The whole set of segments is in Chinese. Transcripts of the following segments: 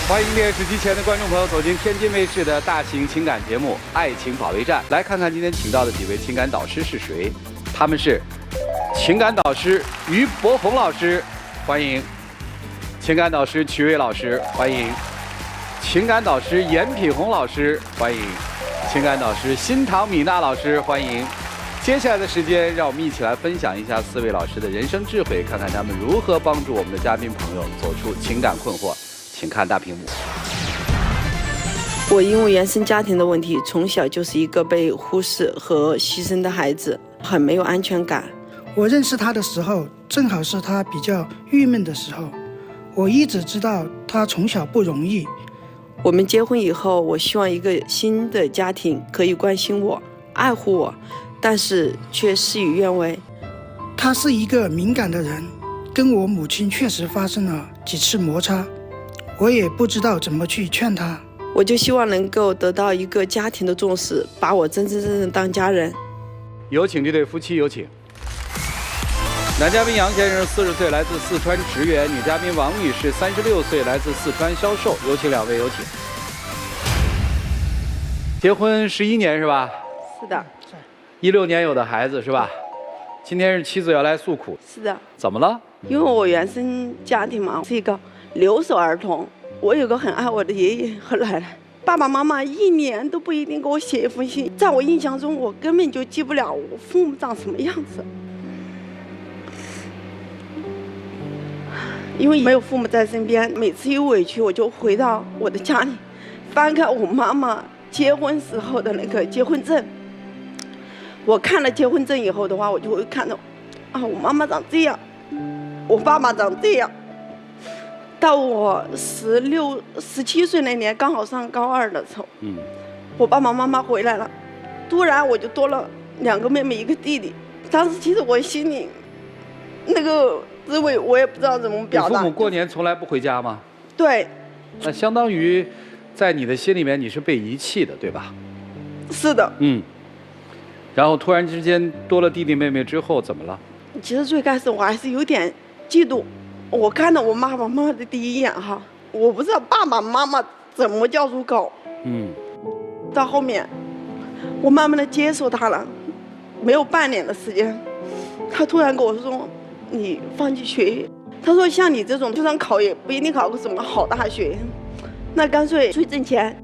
欢迎电视机前的观众朋友走进天津卫视的大型情感节目《爱情保卫战》，来看看今天请到的几位情感导师是谁。他们是情感导师于博宏老师，欢迎；情感导师曲伟老师，欢迎；情感导师严品红老师，欢迎；情感导师新唐米娜老师，欢迎。接下来的时间，让我们一起来分享一下4位老师的人生智慧，看看他们如何帮助我们的嘉宾朋友走出情感困惑。请看大屏幕。我因为原生家庭的问题，从小就是一个被忽视和牺牲的孩子，很没有安全感。我认识他的时候，正好是他比较郁闷的时候。我一直知道他从小不容易。我们结婚以后，我希望一个新的家庭可以关心我、爱护我，但是却事与愿违。他是一个敏感的人，跟我母亲确实发生了几次摩擦，我也不知道怎么去劝他。我就希望能够得到一个家庭的重视，把我真真正正当家人。有请这对夫妻，有请。男嘉宾杨先生40岁，来自四川职源；女嘉宾王女士36岁，来自四川销售。有请两位，有请。结婚11年是吧？是的。16年有的孩子是吧？今天是妻子要来诉苦。是的。怎么了？因为我原生家庭嘛，是一个留守儿童。我有个很爱我的爷爷和奶奶，爸爸妈妈1年都不一定给我写一封信。在我印象中，我根本就记不了我父母长什么样子，因为没有父母在身边。每次有委屈，我就回到我的家里，翻开我妈妈结婚时候的那个结婚证。我看了结婚证以后的话，我就会看到，啊，我妈妈长这样，我爸爸长这样。到我16、17岁那年，刚好上高2的时候，我爸爸妈妈回来了，突然我就多了2个妹妹1个弟弟。当时其实我心里那个滋味，我也不知道怎么表达。你父母过年从来不回家吗？对。那相当于在你的心里面，你是被遗弃的，对吧？是的。然后突然之间多了弟弟妹妹之后，怎么了？其实最开始我还是有点嫉妒。我看到我爸爸妈妈的第一眼哈，我不知道爸爸妈妈怎么叫出口。到后面，我慢慢的接受他了，没有半年的时间，他突然跟我说：“你放弃学业。”他说：“像你这种，就算考也不一定考个什么好大学，那干脆去挣钱。”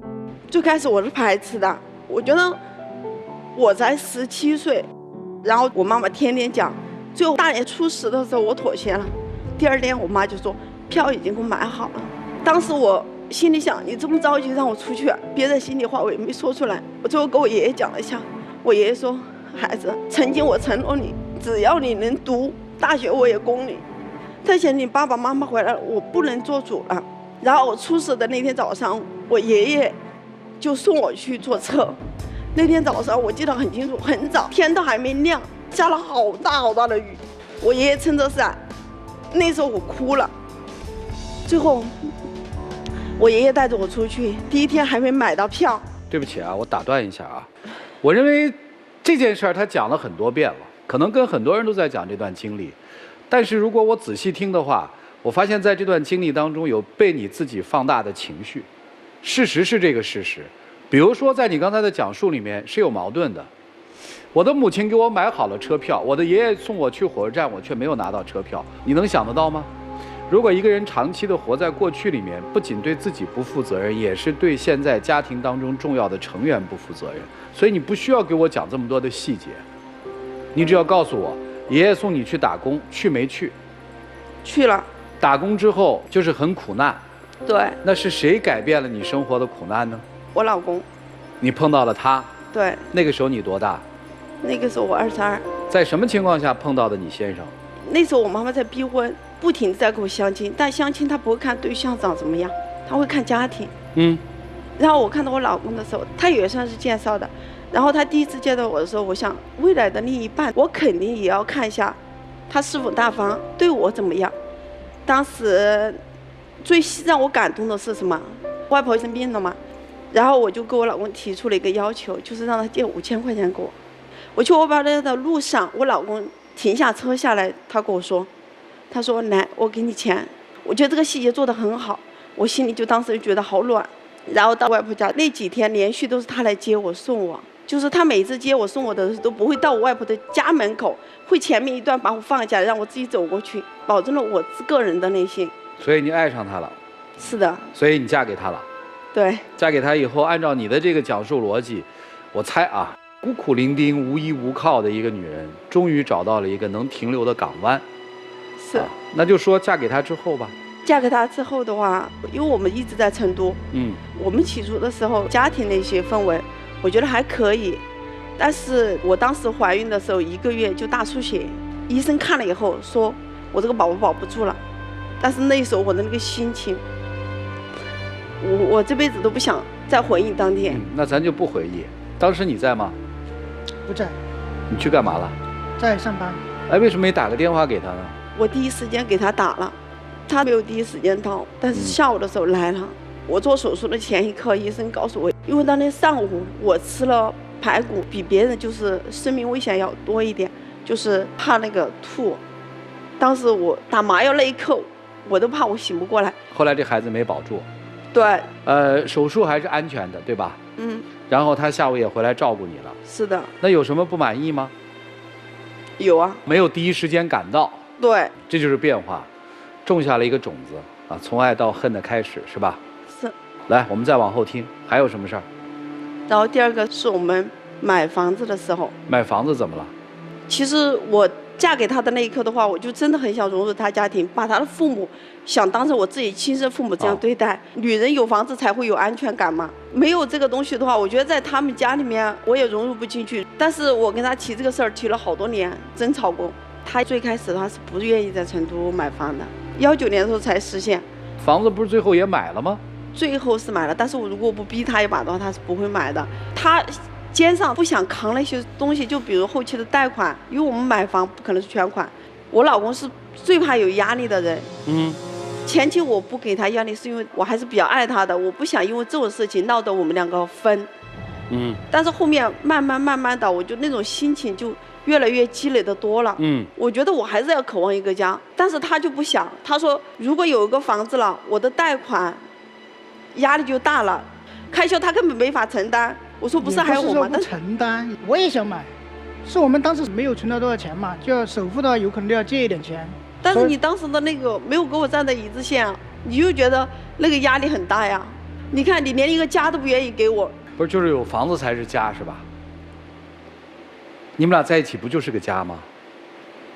最开始我是排斥的，我觉得我才17岁，然后我妈妈天天讲，最后大年初10的时候我妥协了。第2天我妈就说票已经给我买好了。当时我心里想，你这么着急让我出去，憋在心里话我也没说出来。我最后跟我爷爷讲了一下，我爷爷说：“孩子，曾经我承诺你，只要你能读大学我也供你，但是你爸爸妈妈回来了，我不能做主了。”然后我初10的那天早上，我爷爷就送我去坐车。那天早上我记得很清楚，很早，天都还没亮，下了好大好大的雨，我爷爷撑着伞。那时候我哭了。最后我爷爷带着我出去，第1天还没买到票。对不起啊，我打断一下啊，我认为这件事儿他讲了很多遍了，可能跟很多人都在讲这段经历，但是如果我仔细听的话，我发现在这段经历当中有被你自己放大的情绪。事实是这个事实，比如说在你刚才的讲述里面是有矛盾的。我的母亲给我买好了车票，我的爷爷送我去火车站，我却没有拿到车票。你能想得到吗？如果一个人长期的活在过去里面，不仅对自己不负责任，也是对现在家庭当中重要的成员不负责任。所以你不需要给我讲这么多的细节，你只要告诉我，爷爷送你去打工，去没去？去了。打工之后就是很苦难。对。那是谁改变了你生活的苦难呢？我老公。你碰到了他。对。那个时候你多大？那个时候我22。在什么情况下碰到的你先生？那时候我妈妈在逼婚，不停地在给我相亲，但相亲她不会看对象长怎么样，她会看家庭。然后我看到我老公的时候，他也算是介绍的。然后他第一次见到我的时候，我想未来的另一半，我肯定也要看一下他是否大方，对我怎么样。当时最让我感动的是什么？外婆生病了嘛，然后我就给我老公提出了一个要求，就是让他借5000块钱给我。我去我爸那的路上，我老公停下车下来，他跟我说，他说来，我给你钱。我觉得这个细节做得很好。我心里就当时就觉得好暖。然后到外婆家那几天连续都是她来接我送我，就是她每次接我送我的时候都不会到我外婆的家门口，会前面一段把我放下，让我自己走过去，保证了我个人的内心。所以你爱上他了。是的。所以你嫁给他了。对。嫁给他以后，按照你的这个讲述逻辑，我猜啊，孤苦伶仃、无依无靠的一个女人，终于找到了一个能停留的港湾。是。那就说嫁给他之后吧。嫁给他之后的话，因为我们一直在成都，我们起初的时候家庭的一些氛围，我觉得还可以。但是我当时怀孕的时候1个月就大出血，医生看了以后说我这个宝宝保不住了。但是那时候我的那个心情，我这辈子都不想再回忆当天。那咱就不回忆。当时你在吗？不在。你去干嘛了？在上班。哎，为什么没打个电话给他呢？我第一时间给他打了。他没有第一时间到，但是下午的时候来了。我做手术的前一刻，医生告诉我，因为当天上午我吃了排骨，比别人就是生命危险要多一点，就是怕那个吐。当时我打麻药那一刻，我都怕我醒不过来。后来这孩子没保住。对。手术还是安全的，对吧？然后他下午也回来照顾你了。是的。那有什么不满意吗？有啊。没有第一时间赶到。对。这就是变化。种下了一个种子啊，从爱到恨的开始，是吧？是。来，我们再往后听，还有什么事儿？然后第二个是我们买房子的时候。买房子怎么了？其实我嫁给他的那一刻的话，我就真的很想融入他家庭，把他的父母想当成我自己亲生父母这样对待。女人有房子才会有安全感嘛，没有这个东西的话，我觉得在他们家里面我也融入不进去。但是我跟他提这个事儿，提了好多年，争吵过。他最开始他是不愿意在成都买房的。19年的时候才实现。房子不是最后也买了吗？最后是买了，但是我如果不逼他一把的话，他是不会买的。他肩上不想扛那些东西，就比如后期的贷款，因为我们买房不可能是全款。我老公是最怕有压力的人。前期我不给他压力，是因为我还是比较爱他的，我不想因为这种事情闹得我们2个分。但是后面慢慢的，我就那种心情就越来越积累的多了。我觉得我还是要渴望一个家，但是他就不想。他说如果有一个房子了，我的贷款压力就大了，开销他根本没法承担。我说不是还有我吗？但是承担，我也想买，是我们当时没有存到多少钱嘛，就要首付的话有可能都要借一点钱。但是你当时的那个没有给我站在一致线，你就觉得那个压力很大呀。你看你连一个家都不愿意给我。不是，就是有房子才是家，是吧？你们俩在一起不就是个家吗？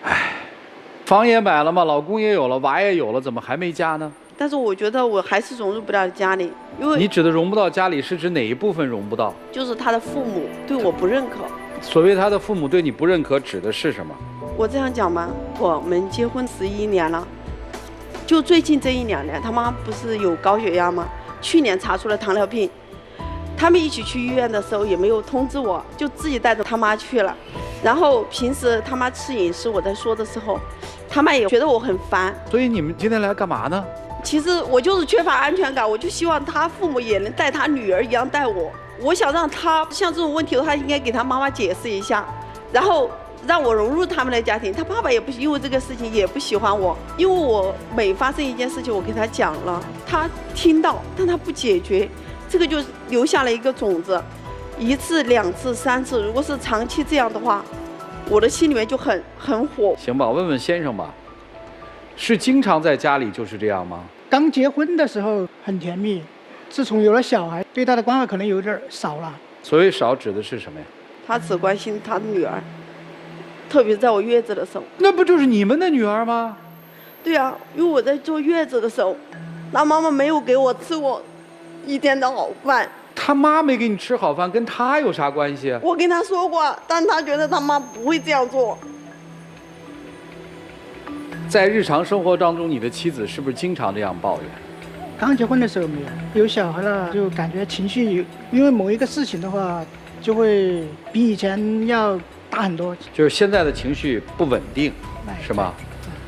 哎，房也买了嘛，老公也有了，娃也有了，怎么还没家呢？但是我觉得我还是融入不了家里，因为你指的融不到家里是指哪一部分融不到？就是他的父母对我不认可。所谓他的父母对你不认可，指的是什么？我这样讲吗？我们结婚11年了，就最近这1、2年，他妈不是有高血压吗？去年查出了糖尿病。他们一起去医院的时候也没有通知我，就自己带着他妈去了。然后平时他妈吃饮食，我在说的时候，他妈也觉得我很烦。所以你们今天来干嘛呢？其实我就是缺乏安全感，我就希望他父母也能带他女儿一样带我。我想让他像这种问题的话，应该给他妈妈解释一下，然后让我融入他们的家庭。他爸爸也不因为这个事情也不喜欢我，因为我每发生一件事情，我给他讲了，他听到，但他不解决。这个就留下了一个种子，1次、2次、3次，如果是长期这样的话，我的心里面就很火。行吧，问问先生吧，是经常在家里就是这样吗？刚结婚的时候很甜蜜，自从有了小孩，对他的关怀可能有点少了。所谓少指的是什么呀？他只关心他的女儿，特别是在我月子的时候。那不就是你们的女儿吗？对啊，因为我在坐月子的时候，他妈妈没有给我吃过1天的好饭。他妈没给你吃好饭，跟他有啥关系？我跟他说过，但他觉得他妈不会这样做。在日常生活当中，你的妻子是不是经常这样抱怨？刚结婚的时候没有，有小孩了就感觉情绪，因为某一个事情的话，就会比以前要大很多。就是现在的情绪不稳定，是吗？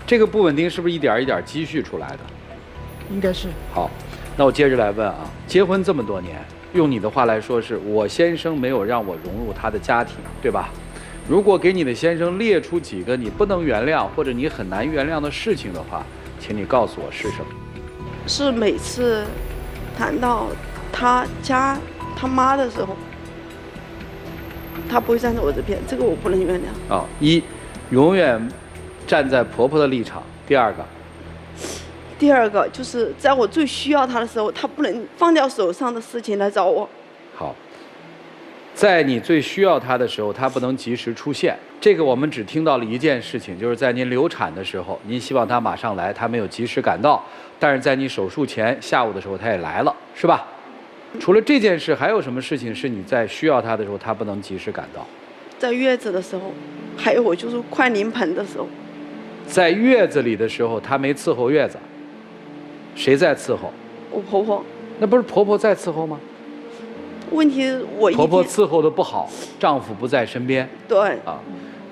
这个不稳定是不是一点一点积蓄出来的？应该是。好，那我接着来问啊，结婚这么多年，用你的话来说，是我先生没有让我融入他的家庭，对吧？如果给你的先生列出几个你不能原谅或者你很难原谅的事情的话，请你告诉我是什么？是每次谈到他家他妈的时候，他不会站在我这边，这个我不能原谅。啊，一，永远站在婆婆的立场。第二个就是在我最需要他的时候，他不能放掉手上的事情来找我。好，在你最需要他的时候，他不能及时出现。这个我们只听到了一件事情，就是在您流产的时候，您希望他马上来，他没有及时赶到。但是在你手术前下午的时候，他也来了，是吧？除了这件事，还有什么事情是你在需要他的时候，他不能及时赶到？在月子的时候，还有我就是快临盆的时候。在月子里的时候，他没伺候月子，谁在伺候？我婆婆。那不是婆婆在伺候吗？问题我婆婆伺候的不好，丈夫不在身边。对。啊，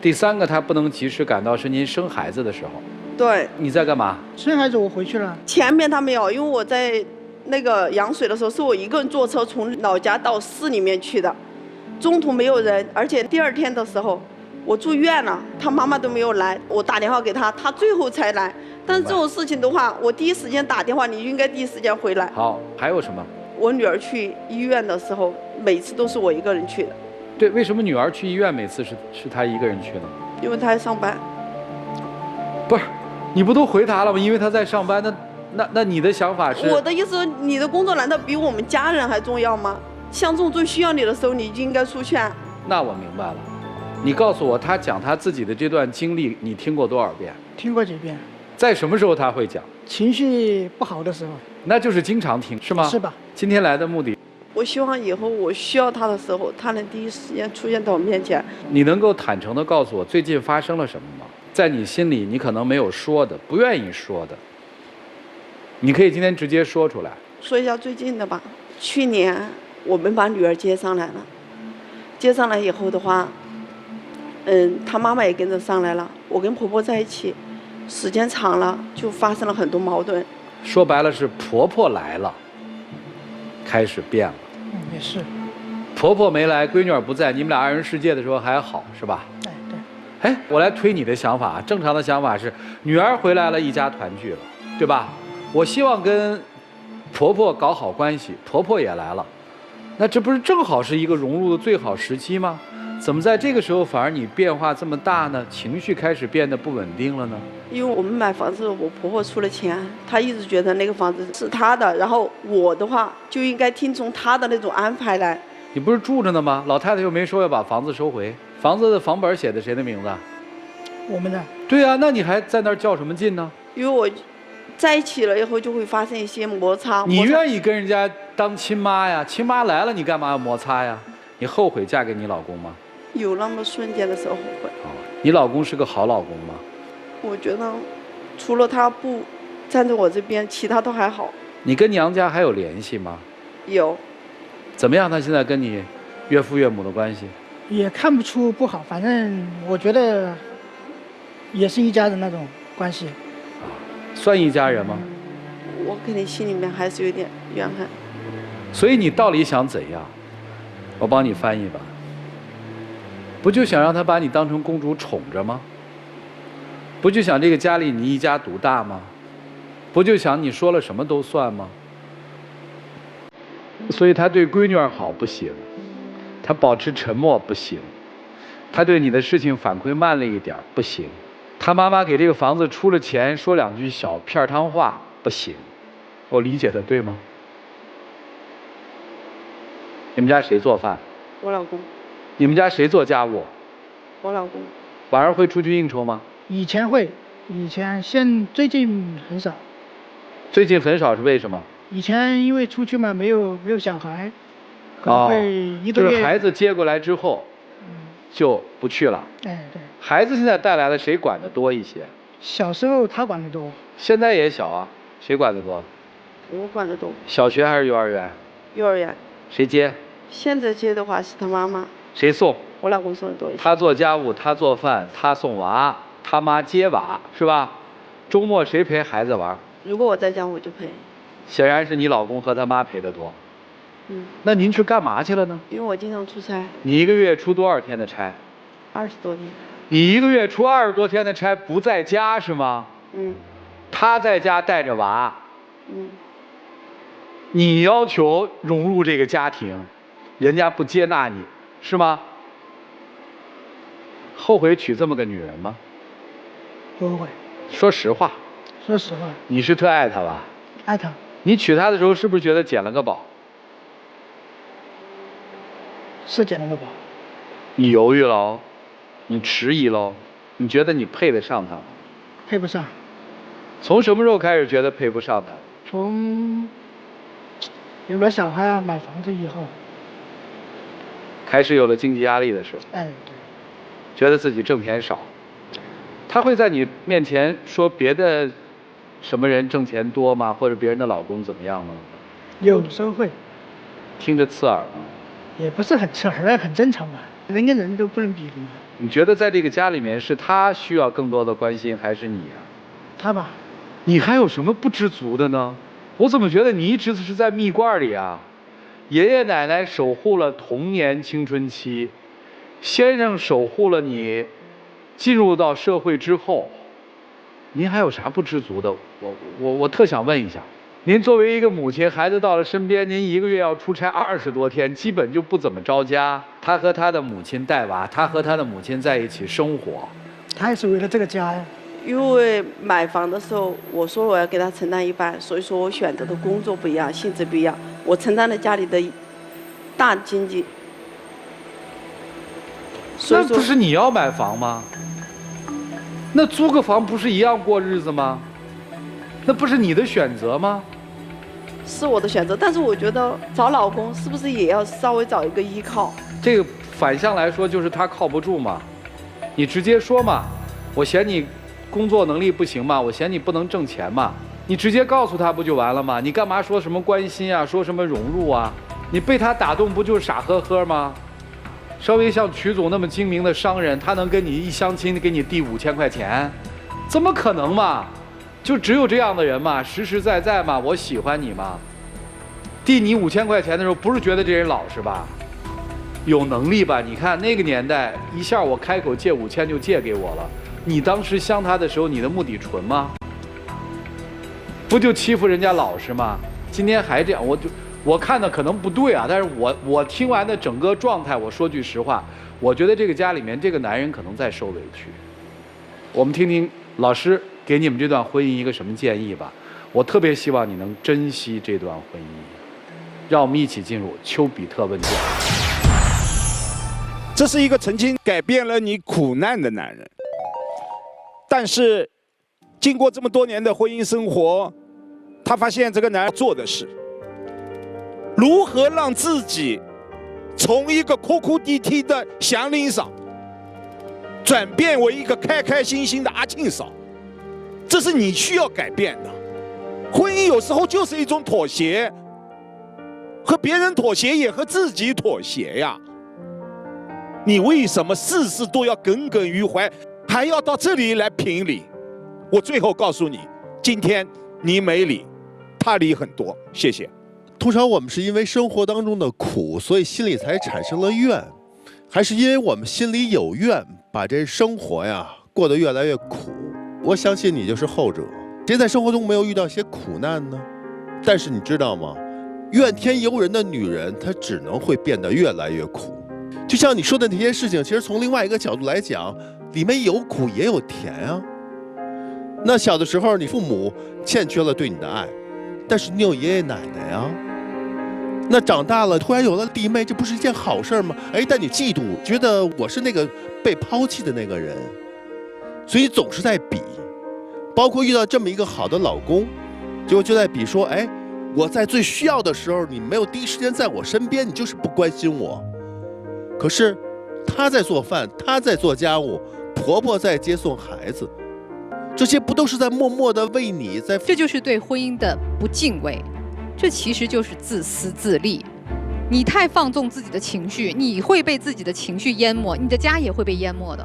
第三个，她不能及时赶到，是您生孩子的时候。对。你在干嘛？生孩子我回去了。前面他没有，因为我在那个羊水的时候，是我一个人坐车从老家到市里面去的，中途没有人，而且第二天的时候我住院了，他妈妈都没有来，我打电话给他，他最后才来。但是这种事情的话，我第一时间打电话，你应该第一时间回来。好，还有什么？我女儿去医院的时候，每次都是我一个人去的。对，为什么女儿去医院每次是她一个人去呢？因为她在上班。不是，你不都回答了吗？因为她在上班，那你的想法是？我的意思，你的工作难道比我们家人还重要吗？像这种最需要你的时候，你就应该出现。那我明白了。你告诉我，她讲她自己的这段经历，你听过多少遍？听过几遍。在什么时候她会讲？情绪不好的时候。那就是经常听，是吗？是吧？今天来的目的，我希望以后我需要他的时候，他能第一时间出现在我面前。你能够坦诚地告诉我最近发生了什么吗？在你心里，你可能没有说的，不愿意说的，你可以今天直接说出来。说一下最近的吧。去年我们把女儿接上来了，接上来以后的话，她妈妈也跟着上来了。我跟婆婆在一起，时间长了就发生了很多矛盾。说白了是婆婆来了，开始变了。也是。婆婆没来，闺女儿不在，你们俩二人世界的时候还好，是吧？对。哎，我来推你的想法，正常的想法是，女儿回来了，一家团聚了，对吧？我希望跟婆婆搞好关系，婆婆也来了，那这不是正好是一个融入的最好时期吗？怎么在这个时候反而你变化这么大呢？情绪开始变得不稳定了呢？因为我们买房子，我婆婆出了钱，她一直觉得那个房子是她的，然后我的话就应该听从她的那种安排来。你不是住着呢吗？老太太又没说要把房子收回，房子的房本写的谁的名字？我们的。对啊，那你还在那儿较什么劲呢？因为我在一起了以后就会发生一些摩擦。你愿意跟人家当亲妈呀？亲妈来了，你干嘛要摩擦呀？你后悔嫁给你老公吗？有那么瞬间的时候后悔。你老公是个好老公吗？我觉得，除了他不站在我这边，其他都还好。你跟娘家还有联系吗？有。怎么样？他现在跟你岳父岳母的关系？也看不出不好，反正我觉得也是一家人那种关系。算一家人吗？我肯定心里面还是有点怨恨。所以你到底想怎样？我帮你翻译吧。不就想让他把你当成公主宠着吗？不就想这个家里你一家独大吗？不就想你说了什么都算吗？所以他对闺女儿好不行，他保持沉默不行，他对你的事情反馈慢了一点不行，他妈妈给这个房子出了钱，说两句小片汤话不行。我理解的对吗？你们家谁做饭？我老公。你们家谁做家务？我老公。晚上会出去应酬吗？以前会，最近很少。最近很少是为什么？以前因为出去嘛，没有小孩，可能会一个月。就是孩子接过来之后，就不去了。哎，对。孩子现在带来了，谁管得多一些？小时候他管得多。现在也小啊，谁管得多？我管得多。小学还是幼儿园？幼儿园。谁接？现在接的话是他妈妈。谁送？我老公送的多一些。他做家务，他做饭，他送娃，他妈接娃，是吧？周末谁陪孩子玩？如果我在家，我就陪。显然是你老公和他妈陪得多。那您去干嘛去了呢？因为我经常出差。你一个月出多少天的差？20多天。你一个月出20多天的差，不在家是吗？他在家带着娃。你要求融入这个家庭，人家不接纳你，是吗？后悔娶这么个女人吗？不会。说实话。说实话。你是特爱她吧？爱她。你娶她的时候是不是觉得捡了个宝？是捡了个宝。你犹豫了哦，你迟疑了哦，你觉得你配得上她吗？配不上。从什么时候开始觉得配不上她？从有了小孩啊，买房子以后。开始有了经济压力的时候。哎，对。觉得自己挣钱少。他会在你面前说别的什么人挣钱多吗？或者别人的老公怎么样吗？有时候会。听着刺耳吗？也不是很刺耳，很正常嘛，人跟人都不能比的嘛。你觉得在这个家里面是他需要更多的关心，还是你啊？他吧。你还有什么不知足的呢？我怎么觉得你一直是在蜜罐里啊？爷爷奶奶守护了童年青春期，先生守护了你进入到社会之后，您还有啥不知足的？我特想问一下，您作为一个母亲，孩子到了身边，您一个月要出差20多天，基本就不怎么着家。他和他的母亲带娃，他和他的母亲在一起生活，他也是为了这个家呀。因为买房的时候，我说我要给他承担一半，所以说我选择的工作不一样，性质不一样，我承担了家里的大经济。那不是你要买房吗？那租个房不是一样过日子吗？那不是你的选择吗？是我的选择，但是我觉得找老公是不是也要稍微找一个依靠？这个反向来说就是他靠不住嘛，你直接说嘛，我嫌你工作能力不行嘛，我嫌你不能挣钱嘛，你直接告诉他不就完了吗？你干嘛说什么关心啊，说什么融入啊？你被他打动不就是傻呵呵吗？稍微像曲总那么精明的商人，他能跟你一相亲给你递5000块钱，怎么可能嘛？就只有这样的人嘛，实实在在嘛，我喜欢你嘛。递你5000块钱的时候，不是觉得这人老实吧？有能力吧？你看那个年代，一下我开口借5000就借给我了。你当时相他的时候，你的目的纯吗？不就欺负人家老实吗？今天还这样，我看的可能不对啊，但是我听完的整个状态，我说句实话，我觉得这个家里面这个男人可能在受委屈。我们听听老师给你们这段婚姻一个什么建议吧。我特别希望你能珍惜这段婚姻。让我们一起进入丘比特问卷。这是一个曾经改变了你苦难的男人，但是经过这么多年的婚姻生活，他发现这个男人做的是如何让自己从一个哭哭啼啼的祥林嫂转变为一个开开心心的阿庆嫂，这是你需要改变的。婚姻有时候就是一种妥协，和别人妥协也和自己妥协呀。你为什么事事都要耿耿于怀，还要到这里来评理？我最后告诉你，今天你没理，他理很多。谢谢。通常我们是因为生活当中的苦，所以心里才产生了怨，还是因为我们心里有怨，把这生活呀过得越来越苦？我相信你就是后者。谁在生活中没有遇到一些苦难呢？但是你知道吗？怨天尤人的女人，她只能会变得越来越苦。就像你说的那些事情，其实从另外一个角度来讲，里面有苦也有甜啊。那小的时候，你父母欠缺了对你的爱，但是你有爷爷奶奶呀。那长大了，突然有了弟妹，这不是一件好事吗？哎，但你嫉妒，觉得我是那个被抛弃的那个人，所以总是在比。包括遇到这么一个好的老公，结果就在比说，哎，我在最需要的时候，你没有第一时间在我身边，你就是不关心我。可是他在做饭，他在做家务，婆婆在接送孩子，这些不都是在默默的为你在？这就是对婚姻的不敬畏，这其实就是自私自利。你太放纵自己的情绪，你会被自己的情绪淹没，你的家也会被淹没的。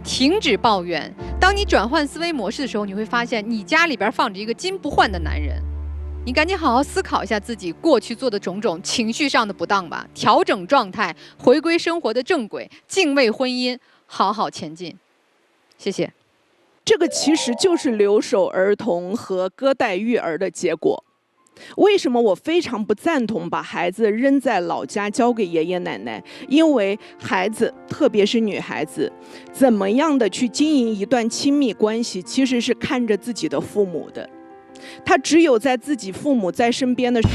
停止抱怨，当你转换思维模式的时候，你会发现你家里边放着一个金不换的男人。你赶紧好好思考一下自己过去做的种种情绪上的不当吧，调整状态，回归生活的正轨，敬畏婚姻，好好前进。谢谢。这个其实就是留守儿童和隔代育儿的结果。为什么我非常不赞同把孩子扔在老家交给爷爷奶奶？因为孩子，特别是女孩子，怎么样的去经营一段亲密关系，其实是看着自己的父母的。他只有在自己父母在身边的时候。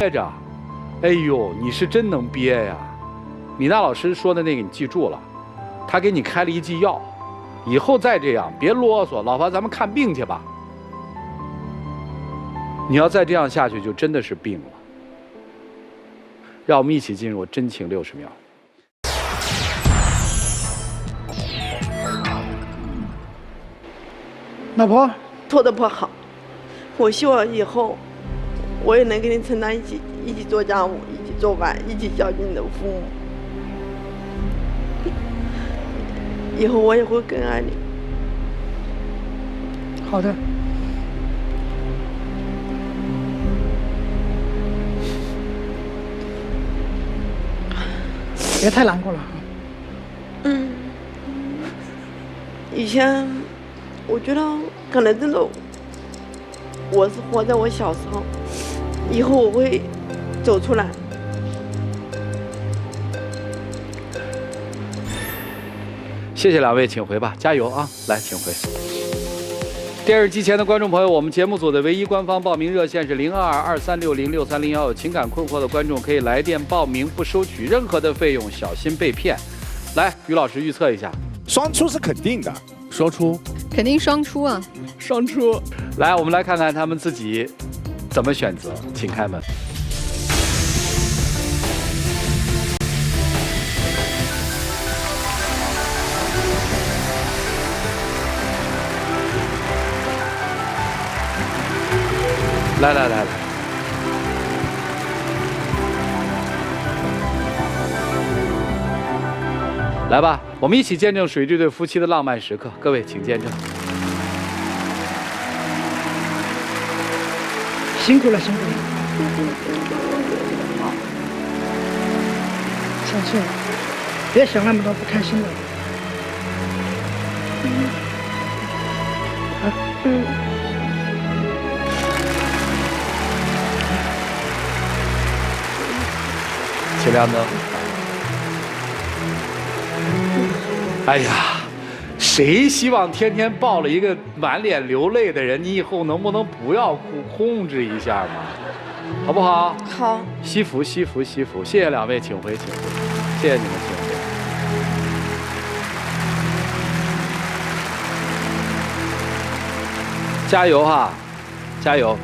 学长，哎呦，你是真能憋呀！米娜老师说的那个你记住了，他给你开了一剂药，以后再这样别啰嗦，老婆咱们看病去吧。你要再这样下去，就真的是病了。让我们一起进入真情60秒。老婆，做的不好，我希望以后我也能跟你承担一起做家务，一起做饭，一起孝敬你的父母。以后我也会更爱你。好的。别太难过了。以前我觉得可能真的我是活在我小时候，以后我会走出来。谢谢两位，请回吧，加油啊！来，请回。电视机前的观众朋友，我们节目组的唯一官方报名热线是0223606301，有情感困惑的观众可以来电报名，不收取任何的费用，小心被骗。来，于老师预测一下，双出是肯定的，双出肯定双出啊！双出。来，我们来看看他们自己怎么选择，请开门。来，来吧，我们一起见证水这对夫妻的浪漫时刻。各位，请见证。辛苦了，辛苦了。下次别想那么多不开心的。请亮灯。哎呀，谁希望天天抱了一个满脸流泪的人？你以后能不能不要哭，控制一下嘛，好不好？好。惜福，惜福，惜福！谢谢两位，请回，请回，谢谢你们，请回。加油哈，加油！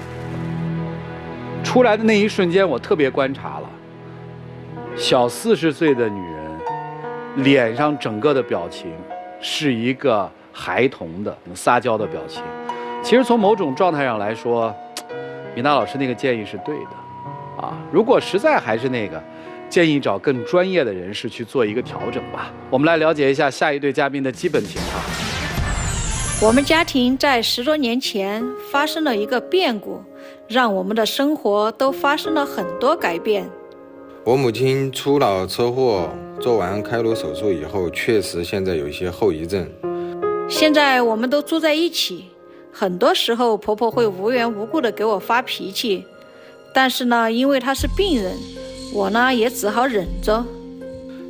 出来的那一瞬间，我特别观察了。小40岁的女人，脸上整个的表情是一个孩童的撒娇的表情，其实从某种状态上来说，米娜老师那个建议是对的，啊，如果实在还是那个，建议找更专业的人士去做一个调整吧。我们来了解一下下一对嘉宾的基本情况。我们家庭在10多年前发生了一个变故，让我们的生活都发生了很多改变。我母亲出了车祸，做完开颅手术以后，确实现在有一些后遗症。现在我们都住在一起，很多时候婆婆会无缘无故的给我发脾气，但是呢，因为她是病人，我呢也只好忍着。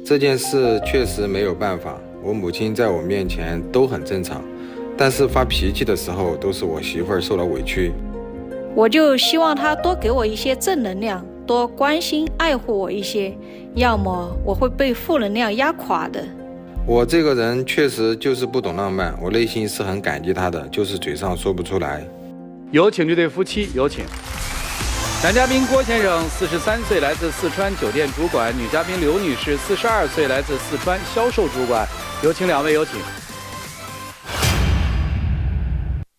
这件事确实没有办法，我母亲在我面前都很正常，但是发脾气的时候都是我媳妇儿受了委屈。我就希望她多给我一些正能量，多关心爱护我一些，要么我会被负能量压垮的。我这个人确实就是不懂浪漫，我内心是很感激她的，就是嘴上说不出来。有请这对夫妻，有请。男嘉宾郭先生43岁，来自四川酒店主管；女嘉宾刘女士42岁，来自四川销售主管。有请两位，有请。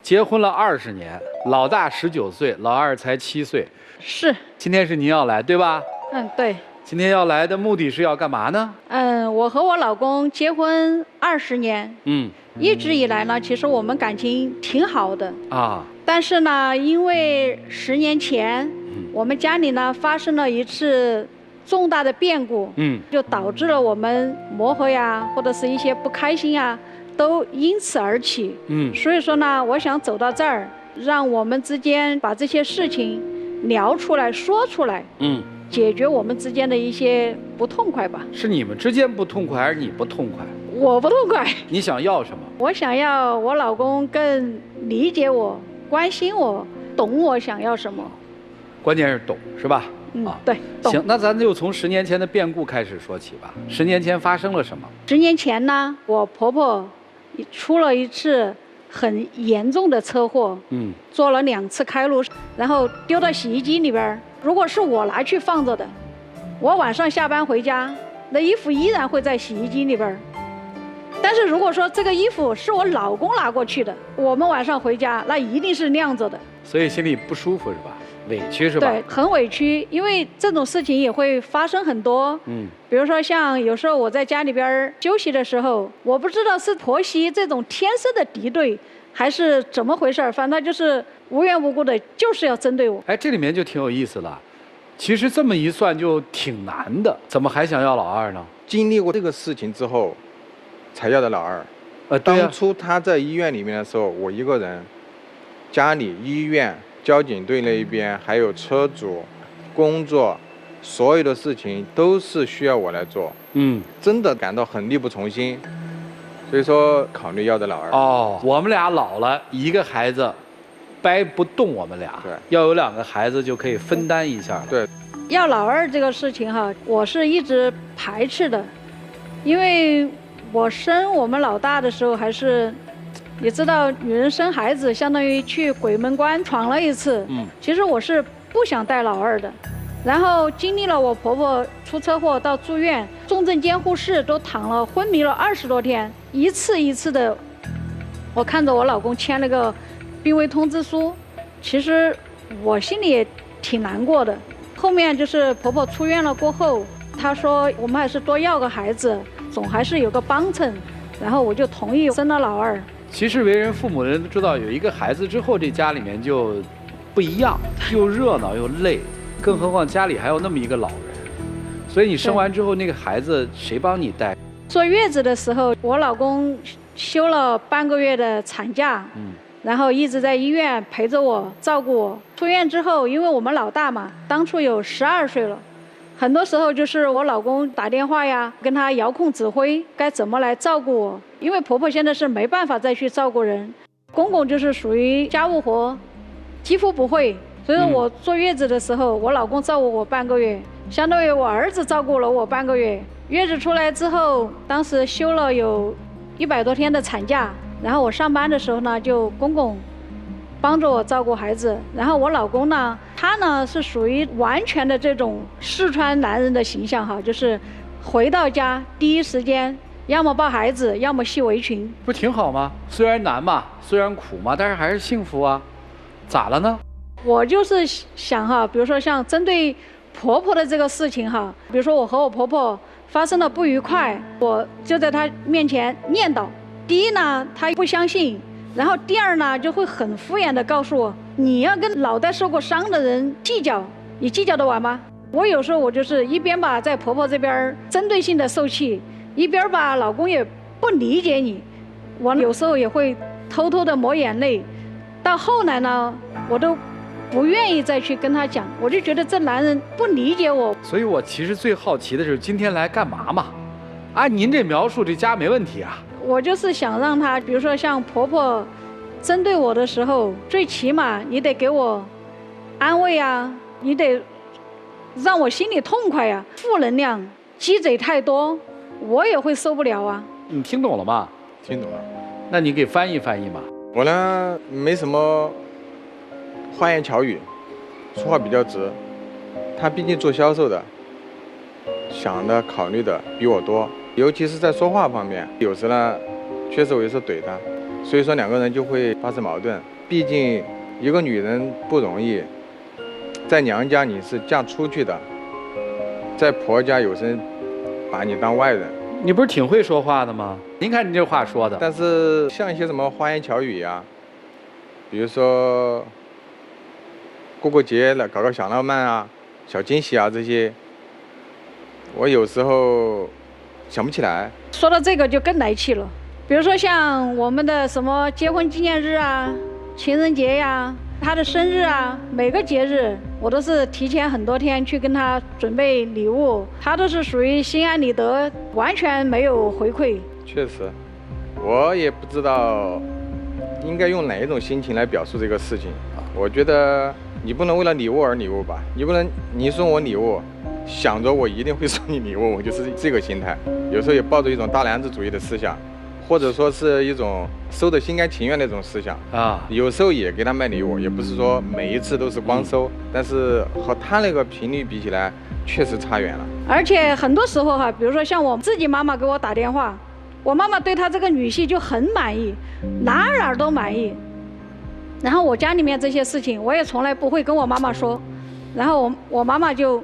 结婚了20年，老大19岁，老二才7岁。是。今天是您要来，对吧？对。今天要来的目的是要干嘛呢？我和我老公结婚20年，一直以来呢，其实我们感情挺好的啊。但是呢，因为10年前，我们家里呢发生了一次重大的变故，就导致了我们磨合呀，或者是一些不开心呀，都因此而起。所以说呢，我想走到这儿，让我们之间把这些事情聊出来、说出来，解决我们之间的一些不痛快吧。是你们之间不痛快，还是你不痛快？我不痛快。你想要什么？我想要我老公更理解我、关心我、懂我想要什么。关键是懂，是吧？对。行，那咱就从10年前的变故开始说起吧。10年前发生了什么？10年前呢，我婆婆出了一次很严重的车祸，做了2次开颅，然后丢到洗衣机里边。如果是我拿去放着的，我晚上下班回家，那衣服依然会在洗衣机里边。但是如果说这个衣服是我老公拿过去的，我们晚上回家那一定是晾着的。所以心里不舒服是吧？委屈是吧？对，很委屈，因为这种事情也会发生很多。比如说像有时候我在家里边休息的时候，我不知道是婆媳这种天生的敌对，还是怎么回事，反正就是无缘无故的，就是要针对我。哎，这里面就挺有意思了。其实这么一算就挺难的，怎么还想要老二呢？经历过这个事情之后，才要的老二。当初他在医院里面的时候，我一个人，家里、医院、交警队那一边，还有车主、工作，所有的事情都是需要我来做。真的感到很力不从心，所以说考虑要的老二。我们俩老了，一个孩子掰不动我们俩，对，要有2个孩子就可以分担一下。对，要老二这个事情哈，我是一直排斥的，因为我生我们老大的时候还是，也知道女人生孩子相当于去鬼门关闯了一次。其实我是不想带老二的，然后经历了我婆婆出车祸到住院，重症监护室都躺了昏迷了20多天，一次一次的，我看着我老公签了个病危通知书，其实我心里也挺难过的。后面就是婆婆出院了过后，她说我们还是多要个孩子，总还是有个帮衬，然后我就同意生了老二。其实为人父母的人都知道，有一个孩子之后，这家里面就不一样，又热闹又累，更何况家里还有那么一个老人，所以你生完之后，那个孩子谁帮你带？坐月子的时候，我老公休了半个月的产假，然后一直在医院陪着我，照顾我。出院之后，因为我们老大嘛，当初有12岁了，很多时候就是我老公打电话呀，跟他遥控指挥该怎么来照顾我。因为婆婆现在是没办法再去照顾人，公公就是属于家务活几乎不会，所以我坐月子的时候，我老公照顾我半个月，相当于我儿子照顾了我半个月。月子出来之后，当时休了有100多天的产假，然后我上班的时候呢，就公公帮着我照顾孩子，然后我老公呢，他呢是属于完全的这种四川男人的形象哈，就是回到家第一时间要么抱孩子，要么系围裙。不挺好吗？虽然难嘛，虽然苦嘛，但是还是幸福啊。咋了呢？我就是想哈，比如说像针对婆婆的这个事情哈，比如说我和我婆婆发生了不愉快，我就在她面前念叨。第一呢，她不相信，然后第二呢，就会很敷衍的告诉我，你要跟脑袋受过伤的人计较，你计较得完吗？我有时候我就是一边吧在婆婆这边针对性的受气，一边吧老公也不理解你，我有时候也会偷偷的抹眼泪。到后来呢，我都不愿意再去跟他讲，我就觉得这男人不理解我。所以我其实最好奇的是今天来干嘛嘛？按您这描述，这家没问题啊。我就是想让他，比如说像婆婆针对我的时候，最起码你得给我安慰啊，你得让我心里痛快呀。负能量积累太多，我也会受不了啊。你听懂了吗？听懂了。那你给翻译翻译嘛。我呢，没什么花言巧语，说话比较直。他毕竟做销售的，想的考虑的比我多，尤其是在说话方面，有时呢，确实我有时候怼他，所以说两个人就会发生矛盾。毕竟一个女人不容易，在娘家你是嫁出去的，在婆家有人把你当外人。你不是挺会说话的吗？您看你这话说的。但是像一些什么花言巧语呀，比如说过节了搞个小浪漫啊、小惊喜啊这些，我有时候想不起来。说到这个就更来气了，比如说像我们的什么结婚纪念日啊、情人节呀、他的生日啊，每个节日我都是提前很多天去跟他准备礼物，他都是属于心安理得，完全没有回馈。确实，我也不知道应该用哪一种心情来表述这个事情。我觉得你不能为了礼物而礼物吧，你不能你送我礼物，想着我一定会送你礼物，我就是这个心态。有时候也抱着一种大男子主义的思想，或者说是一种收的心甘情愿的一种思想啊。有时候也给他买礼物，也不是说每一次都是光收，但是和他那个频率比起来，确实差远了。而且很多时候哈，比如说像我自己妈妈给我打电话，我妈妈对她这个女婿就很满意，哪儿都满意。然后我家里面这些事情，我也从来不会跟我妈妈说。然后我妈妈就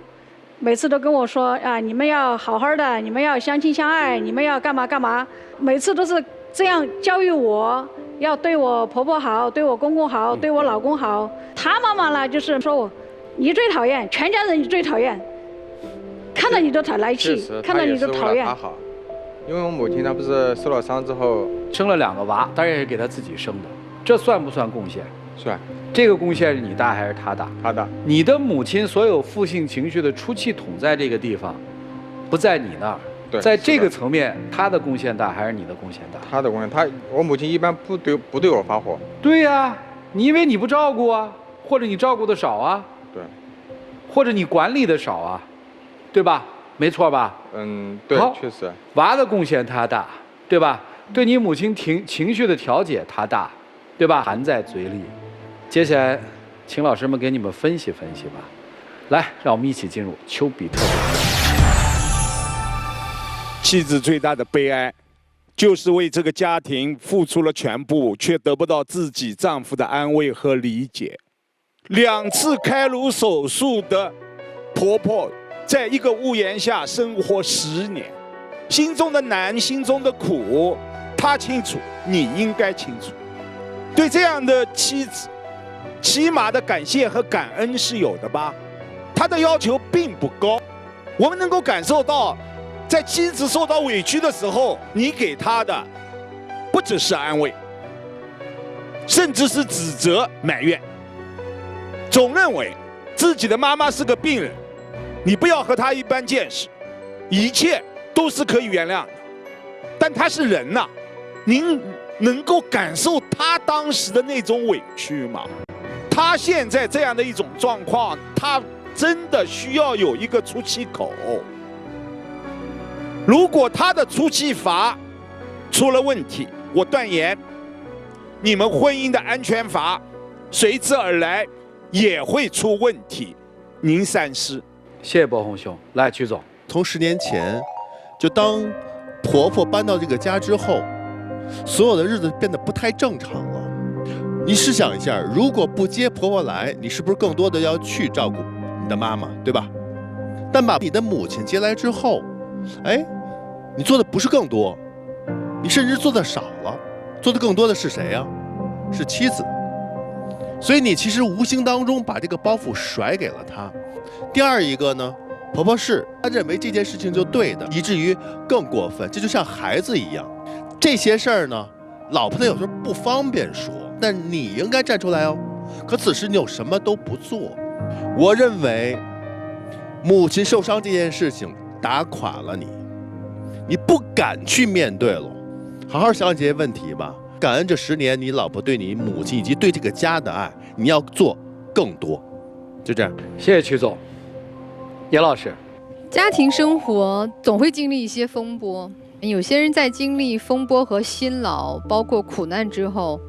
每次都跟我说啊，你们要好好的，你们要相亲相爱，你们要干嘛干嘛。每次都是这样教育我，要对我婆婆好，对我公公好，对我老公好。她妈妈呢，就是说我，你最讨厌，全家人你最讨厌，看到你都来气，看到你都讨厌。因为我母亲她不是受了伤之后生了2个娃，当然也是给她自己生的，这算不算贡献？算。这个贡献是你大还是她大？她大。你的母亲所有负性情绪的出气筒在这个地方，不在你那儿。对。在这个层面，她的贡献大还是你的贡献大？她的贡献，我母亲一般不对我发火。对呀，你因为你不照顾啊，或者你照顾的少啊。对。或者你管理的少啊，对吧？没错吧？嗯，对，确实。娃的贡献他大，对吧？对你母亲情绪的调节他大，对吧？含在嘴里。接下来，请老师们给你们分析分析吧。来，让我们一起进入丘比特。妻子最大的悲哀，就是为这个家庭付出了全部，却得不到自己丈夫的安慰和理解。2次开颅手术的婆婆，在一个屋檐下生活10年，心中的难，心中的苦，她清楚，你应该清楚。对这样的妻子，起码的感谢和感恩是有的吧？她的要求并不高，我们能够感受到，在妻子受到委屈的时候，你给她的不只是安慰，甚至是指责、埋怨，总认为自己的妈妈是个病人。你不要和他一般见识，一切都是可以原谅的。但他是人呐，您能够感受他当时的那种委屈吗？他现在这样的一种状况，他真的需要有一个出气口。如果他的出气阀出了问题，我断言，你们婚姻的安全阀随之而来也会出问题。您三思。谢谢博宏兄，来曲总。从10年前，就当婆婆搬到这个家之后，所有的日子变得不太正常了。你试想一下，如果不接婆婆来，你是不是更多的要去照顾你的妈妈，对吧？但把你的母亲接来之后，哎，你做的不是更多，你甚至做的少了，做的更多的是谁呀？是妻子。所以你其实无形当中把这个包袱甩给了她。第二一个呢，婆婆是她认为这件事情就对的，以至于更过分，这就像孩子一样。这些事儿呢，老婆她有时候不方便说，但你应该站出来哦。可此时你又什么都不做。我认为母亲受伤这件事情打垮了你，你不敢去面对了。好好想想这些问题吧。感恩这10年你老婆对你母亲以及对这个家的爱，你要做更多。就这样，谢谢曲总。严老师，家庭生活总会经历一些风波，有些人在经历风波和辛劳，包括苦难之后，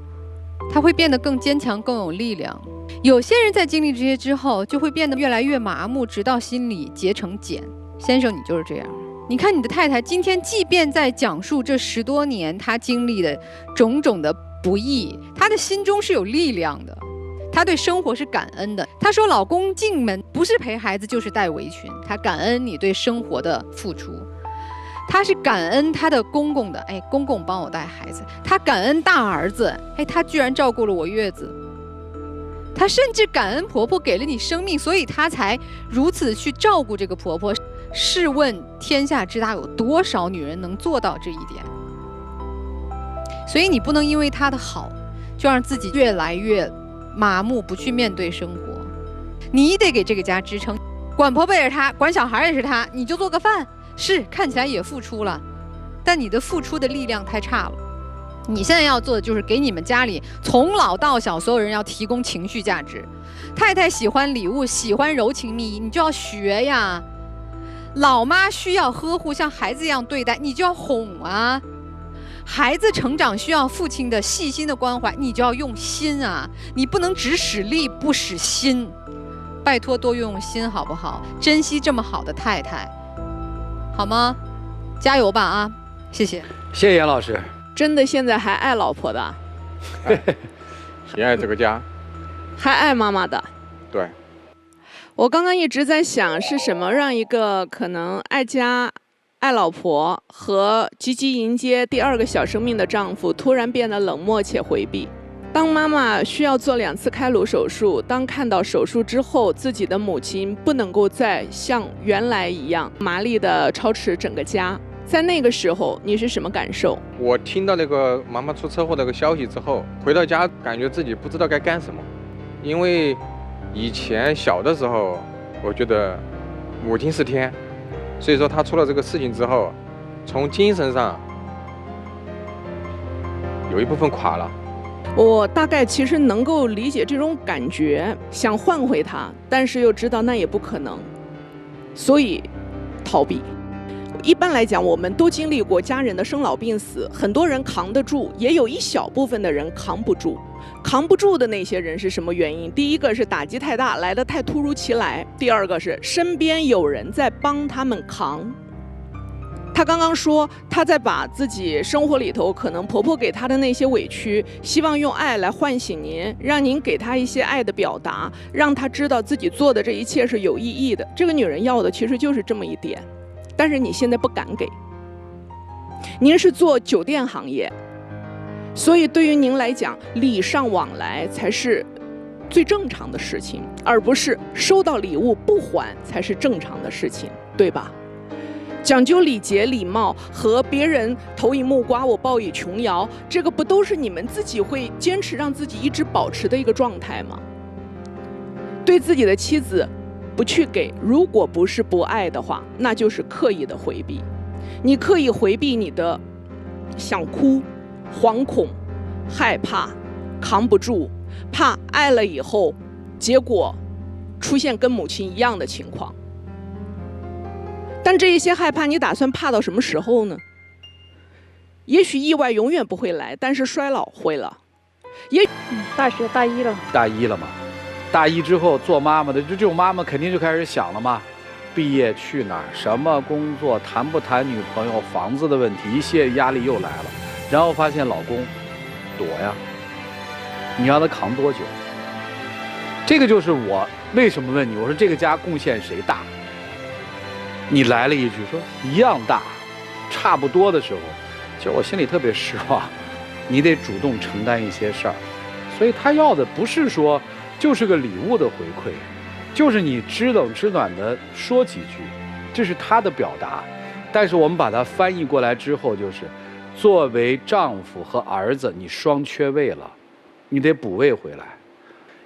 他会变得更坚强、更有力量。有些人在经历这些之后，就会变得越来越麻木，直到心里结成茧。先生，你就是这样。你看你的太太今天，即便在讲述这10多年她经历的种种的不易，她的心中是有力量的，她对生活是感恩的。她说老公进门不是陪孩子就是带围裙，她感恩你对生活的付出。她是感恩她的公公的，哎，公公帮我带孩子。她感恩大儿子，哎，他居然照顾了我月子。她甚至感恩婆婆给了你生命，所以她才如此去照顾这个婆婆。试问天下之大，有多少女人能做到这一点？所以你不能因为她的好，就让自己越来越麻木，不去面对生活。你得给这个家支撑，管婆婆也是她，管小孩也是她，你就做个饭，是看起来也付出了，但你的付出的力量太差了。你现在要做的就是给你们家里从老到小所有人要提供情绪价值。太太喜欢礼物，喜欢柔情蜜意，你就要学呀。老妈需要呵护，像孩子一样对待，你就要哄啊。孩子成长需要父亲的细心的关怀，你就要用心啊。你不能只使力不使心，拜托多用心好不好？珍惜这么好的太太，好吗？加油吧啊！谢谢，谢谢严老师。真的现在还爱老婆的，也爱这个家，还爱妈妈的。对。我刚刚一直在想，是什么让一个可能爱家、爱老婆和积极迎接第2个小生命的丈夫，突然变得冷漠且回避。当妈妈需要做2次开颅手术，当看到手术之后，自己的母亲不能够再像原来一样麻利地操持整个家，在那个时候，你是什么感受？我听到那个妈妈出车祸那个消息之后，回到家感觉自己不知道该干什么，因为以前小的时候，我觉得母亲是天，所以说她出了这个事情之后，从精神上有一部分垮了。我大概其实能够理解这种感觉，想换回她，但是又知道那也不可能，所以逃避。一般来讲，我们都经历过家人的生老病死，很多人扛得住，也有一小部分的人扛不住。扛不住的那些人是什么原因？第一个是打击太大，来得太突如其来；第二个是身边有人在帮他们扛。她刚刚说，她在把自己生活里头可能婆婆给她的那些委屈，希望用爱来唤醒您，让您给她一些爱的表达，让她知道自己做的这一切是有意义的。这个女人要的其实就是这么一点，但是你现在不敢给。您是做酒店行业，所以对于您来讲，礼尚往来才是最正常的事情，而不是收到礼物不还才是正常的事情，对吧？讲究礼节礼貌，和别人投以木瓜我报以琼瑶，这个不都是你们自己会坚持让自己一直保持的一个状态吗？对自己的妻子不去给，如果不是不爱的话，那就是刻意的回避。你刻意回避你的想哭、惶恐、害怕、扛不住，怕爱了以后结果出现跟母亲一样的情况。但这一些害怕，你打算怕到什么时候呢？也许意外永远不会来，但是衰老会了。大学大一了。大一了嘛，大一之后做妈妈的，这种妈妈肯定就开始想了嘛。毕业去哪儿，什么工作，谈不谈女朋友，房子的问题，一切压力又来了。然后发现老公躲呀，你让他扛多久？这个就是我为什么问你，我说这个家贡献谁大？你来了一句说一样大，差不多的时候，其实我心里特别失望。你得主动承担一些事儿，所以他要的不是说就是个礼物的回馈，就是你知冷知暖的说几句，这是他的表达。但是我们把它翻译过来之后，就是作为丈夫和儿子，你双缺位了，你得补位回来。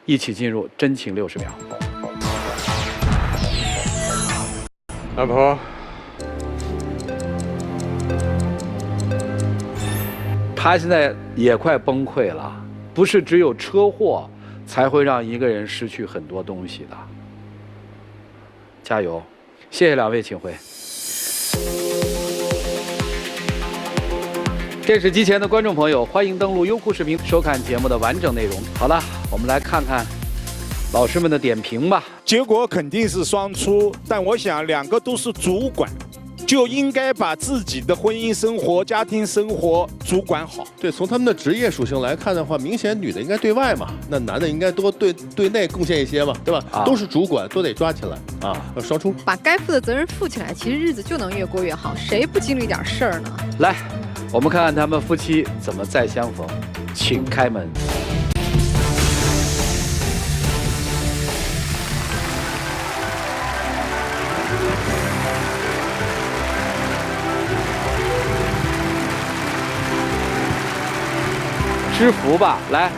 一起进入真情60秒。老婆，他现在也快崩溃了，不是只有车祸才会让一个人失去很多东西的。加油！谢谢两位，请回。电视机前的观众朋友，欢迎登录优酷视频收看节目的完整内容。好了，我们来看看老师们的点评吧。结果肯定是双出，但我想两个都是主管，就应该把自己的婚姻生活、家庭生活主管好。对，从他们的职业属性来看的话，明显女的应该对外嘛，那男的应该多对内贡献一些嘛，对吧？都是主管，都得抓起来啊！要双出，把该负的责任负起来，其实日子就能越过越好。谁不经历点事儿呢？来，我们看看他们夫妻怎么再相逢，请开门。知福吧，来，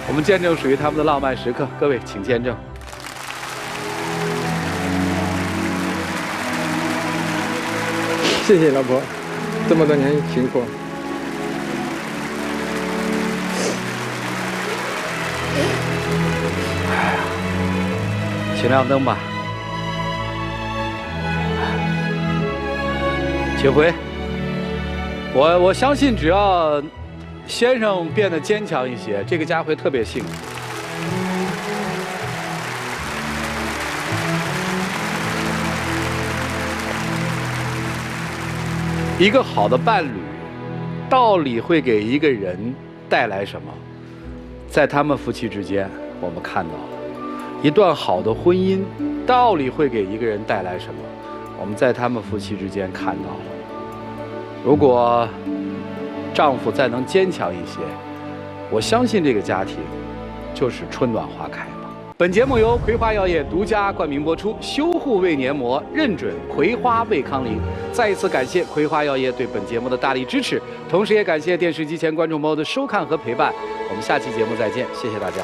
我们见证属于他们的浪漫时刻，各位请见证。谢谢老婆，这么多年辛苦。请亮灯吧，请回。我相信，只要先生变得坚强一些，这个家会特别幸福。一个好的伴侣，到底会给一个人带来什么？在他们夫妻之间，我们看到了一段好的婚姻，到底会给一个人带来什么？我们在他们夫妻之间看到了。如果丈夫再能坚强一些，我相信这个家庭就是春暖花开嘛。本节目由葵花药业独家冠名播出，修护胃黏膜认准葵花胃康灵。再一次感谢葵花药业对本节目的大力支持，同时也感谢电视机前观众朋友的收看和陪伴。我们下期节目再见，谢谢大家。